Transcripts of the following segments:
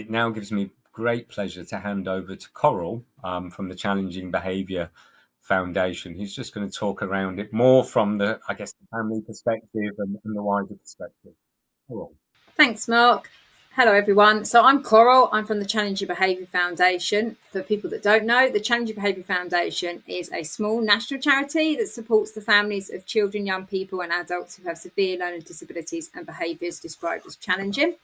it now gives me great pleasure to hand over to Coral from the Challenging Behaviour Foundation, who's just going to talk around it more from the, I guess, the family perspective and the wider perspective. Coral. Thanks, Mark. Hello, everyone. So I'm Coral. I'm from the Challenging Behaviour Foundation. For people that don't know, the Challenging Behaviour Foundation is a small national charity that supports the families of children, young people and adults who have severe learning disabilities and behaviours described as challenging.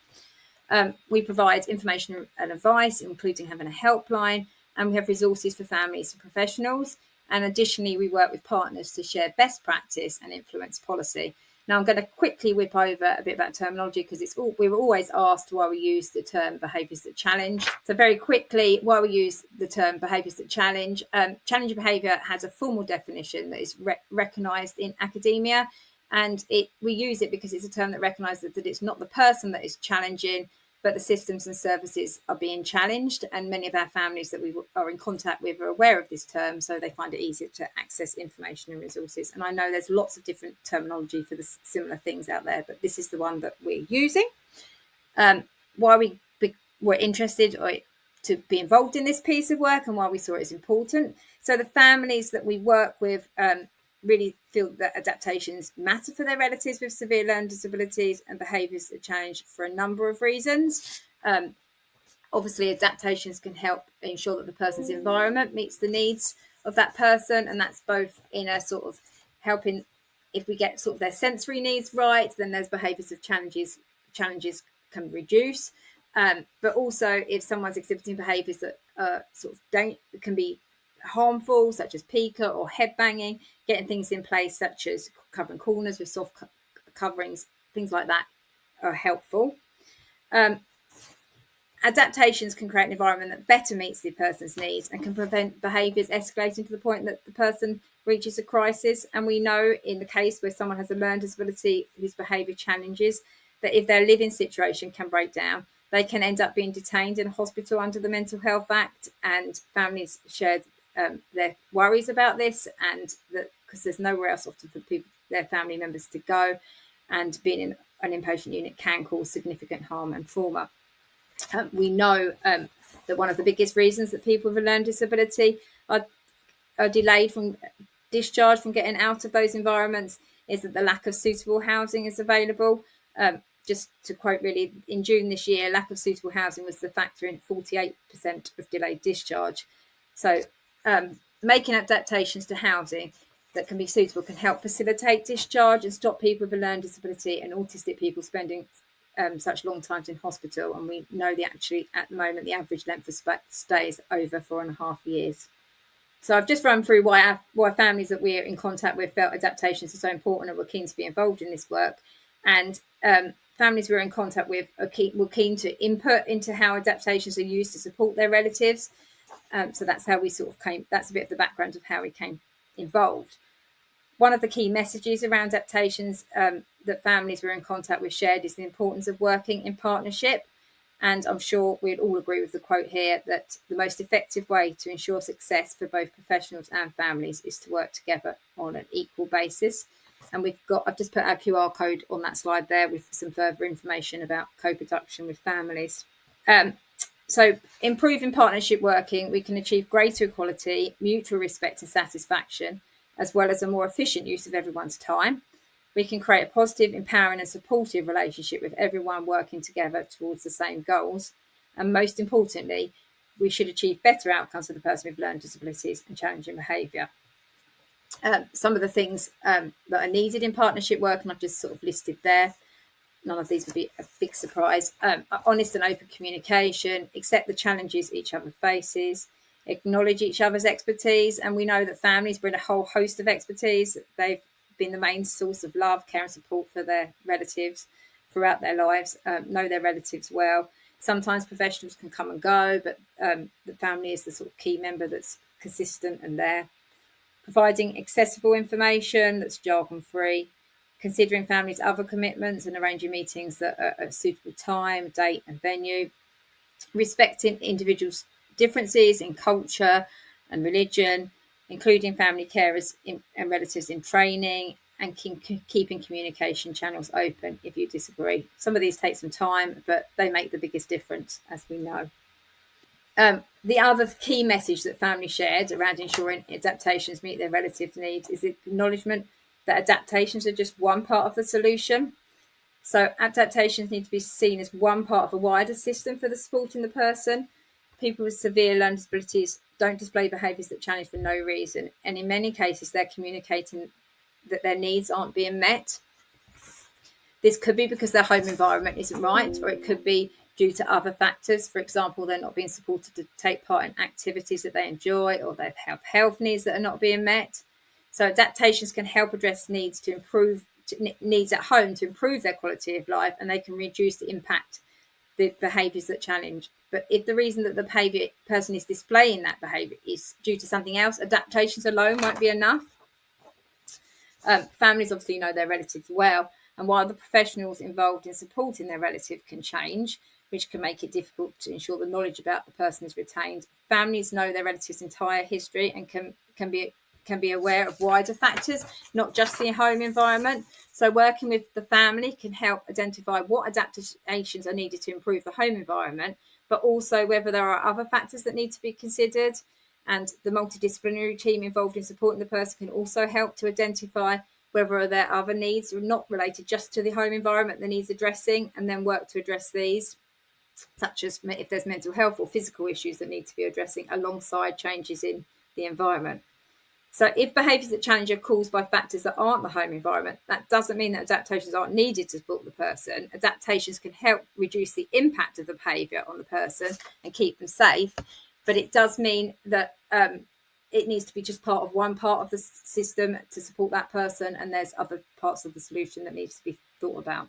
We provide information and advice, including having a helpline, and we have resources for families and professionals. And additionally, we work with partners to share best practice and influence policy. Now, I'm going to quickly whip over a bit about terminology because we were always asked why we use the term behaviours that challenge. So very quickly, why we use the term behaviours that challenge. Challenging behaviour has a formal definition that is recognised in academia, and we use it because it's a term that recognises that it's not the person that is challenging, but the systems and services are being challenged. And many of our families that we are in contact with are aware of this term, so they find it easier to access information and resources. And I know there's lots of different terminology for the similar things out there, but this is the one that we're using. Why we were interested to be involved in this piece of work and why we saw it as important. So the families that we work with really feel that adaptations matter for their relatives with severe learning disabilities and behaviours that challenge for a number of reasons. Obviously, adaptations can help ensure that the person's environment meets the needs of that person, and that's both in a sort of helping, if we get sort of their sensory needs right, then those behaviours of challenges can reduce. But also, if someone's exhibiting behaviours that can be harmful, such as pica or head banging, getting things in place such as covering corners with soft coverings, things like that are helpful. Adaptations can create an environment that better meets the person's needs and can prevent behaviours escalating to the point that the person reaches a crisis. And we know in the case where someone has a learning disability whose behaviour challenges, that if their living situation can break down, they can end up being detained in a hospital under the Mental Health Act. And families shared their worries about this, and that because there's nowhere else often for their family members to go, and being in an inpatient unit can cause significant harm and trauma. We know that one of the biggest reasons that people with a learning disability are delayed from discharge from getting out of those environments is that the lack of suitable housing is available. Just to quote really, in June this year, lack of suitable housing was the factor in 48% of delayed discharge. So making adaptations to housing that can be suitable can help facilitate discharge and stop people with a learning disability and autistic people spending such long times in hospital. And we know at the moment, the average length of stay is over 4.5 years. So I've just run through why families that we're in contact with felt adaptations are so important and were keen to be involved in this work. And families we're in contact with were keen to input into how adaptations are used to support their relatives. So that's how we that's a bit of the background of how we came involved. One of the key messages around adaptations that families we're in contact with shared is the importance of working in partnership. And I'm sure we'd all agree with the quote here that the most effective way to ensure success for both professionals and families is to work together on an equal basis. And I've just put our QR code on that slide there with some further information about co-production with families. So improving partnership working, we can achieve greater equality, mutual respect and satisfaction, as well as a more efficient use of everyone's time. We can create a positive, empowering and supportive relationship with everyone working together towards the same goals. And most importantly, we should achieve better outcomes for the person with learning disabilities and challenging behaviour. Some of the things that are needed in partnership work, and I've just sort of listed there. None of these would be a big surprise. Honest and open communication, accept the challenges each other faces, acknowledge each other's expertise. And we know that families bring a whole host of expertise. They've been the main source of love, care and support for their relatives throughout their lives, know their relatives well. Sometimes professionals can come and go, but the family is the sort of key member that's consistent and there. Providing accessible information that's jargon-free, considering families' other commitments and arranging meetings that are at a suitable time, date and venue, respecting individuals' differences in culture and religion, including family carers and relatives in training, and keeping communication channels open if you disagree. Some of these take some time, but they make the biggest difference, as we know. The other key message that families shared around ensuring adaptations meet their relatives' needs is the acknowledgement that adaptations are just one part of the solution. So adaptations need to be seen as one part of a wider system for the supporting the person. People with severe learning disabilities don't display behaviours that challenge for no reason, and in many cases they're communicating that their needs aren't being met. This could be because their home environment isn't right, or it could be due to other factors. For example, they're not being supported to take part in activities that they enjoy, or they have health needs that are not being met. So adaptations can help address needs to improve needs at home to improve their quality of life, and they can reduce the impact the behaviours that challenge. But if the reason that the behaviour person is displaying that behaviour is due to something else, adaptations alone won't be enough. Families obviously know their relatives well, and while the professionals involved in supporting their relative can change, which can make it difficult to ensure the knowledge about the person is retained, families know their relatives' entire history and can be aware of wider factors, not just the home environment. So working with the family can help identify what adaptations are needed to improve the home environment, but also whether there are other factors that need to be considered. And the multidisciplinary team involved in supporting the person can also help to identify whether there are other needs not related just to the home environment that needs addressing, and then work to address these, such as if there's mental health or physical issues that need to be addressing alongside changes in the environment. So if behaviours that challenge are caused by factors that aren't the home environment, that doesn't mean that adaptations aren't needed to support the person. Adaptations can help reduce the impact of the behaviour on the person and keep them safe, but it does mean that it needs to be just part of one part of the system to support that person, and there's other parts of the solution that needs to be thought about.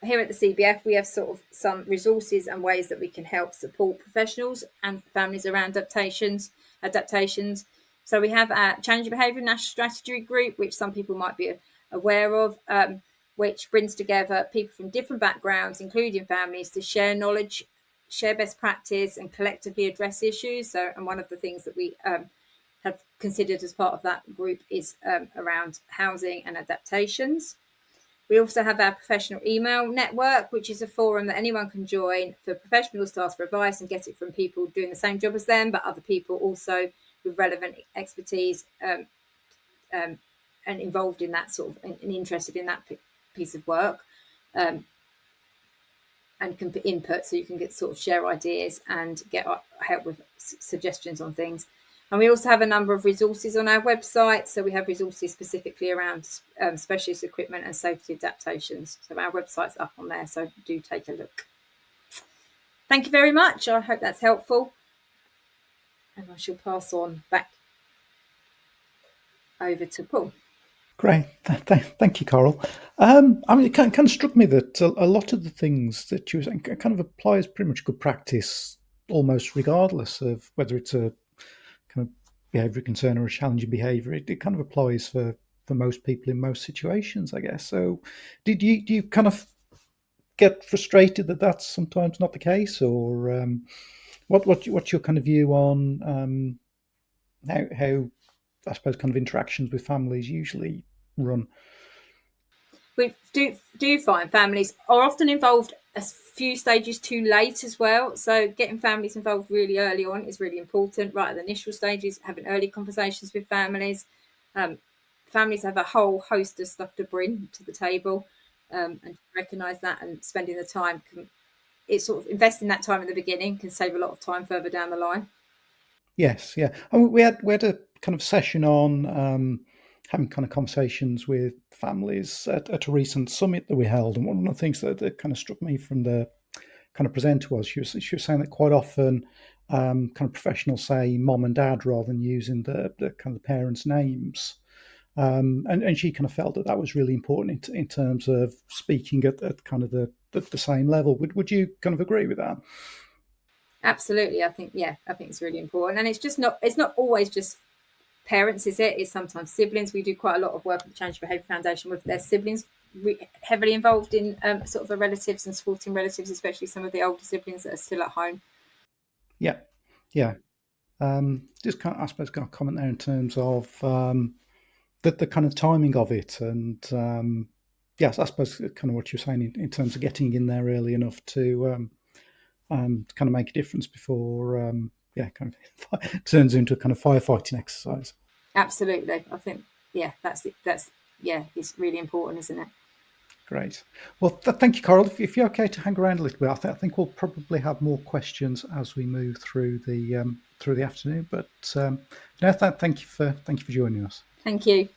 Here at the CBF, we have sort of some resources and ways that we can help support professionals and families around adaptations. So we have a Challenging Behaviour National Strategy Group, which some people might be aware of, which brings together people from different backgrounds, including families, to share knowledge, share best practice, and collectively address issues. So, and one of the things that we have considered as part of that group is around housing and adaptations. We also have our professional email network, which is a forum that anyone can join for professionals to ask for advice and get it from people doing the same job as them, but other people also with relevant expertise and involved in that sort of and interested in that piece of work, and can put input, so you can get sort of share ideas and get help with suggestions on things. And we also have a number of resources on our website. So we have resources specifically around specialist equipment and safety adaptations. So our website's up on there, so do take a look. Thank you very much. I hope that's helpful. And I shall pass on back over to Paul. Great. Thank you, Coral. I mean, it kind of struck me that a lot of the things that you were saying kind of applies pretty much good practice almost regardless of whether it's a kind of behaviour concern or a challenging behaviour. It kind of applies for most people in most situations, I guess. So do you kind of get frustrated that that's sometimes not the case, or what's your kind of view on how I suppose kind of interactions with families usually run? We do find families are often involved a few stages too late as well. So getting families involved really early on is really important. Right at the initial stages, having early conversations with families. Families have a whole host of stuff to bring to the table, and recognise that, and spending the time it's sort of investing that time in the beginning can save a lot of time further down the line. Yes, yeah. I mean, we had a kind of session on having kind of conversations with families at a recent summit that we held, and one of the things that kind of struck me from the kind of presenter was she was saying that quite often kind of professionals say mom and dad rather than using the kind of the parents' names. And she kind of felt that was really important in terms of speaking at kind of the same level. Would you kind of agree with that? Absolutely, I think it's really important, and it's not always just parents, is it? It's sometimes siblings. We do quite a lot of work at the Challenging Behaviour Foundation with their siblings heavily involved in sort of the relatives and supporting relatives, especially some of the older siblings that are still at home. Yeah, yeah. Just kind of, I suppose, got a comment there in terms of the kind of timing of it, and yes, I suppose kind of what you're saying in terms of getting in there early enough to kind of make a difference before kind of turns into a kind of firefighting exercise. Absolutely. I think, yeah, that's it. It's really important, isn't it? Great. Well, thank you, Coral. If you're okay to hang around a little bit, I think we'll probably have more questions as we move through the afternoon. But no, thank you for joining us. Thank you.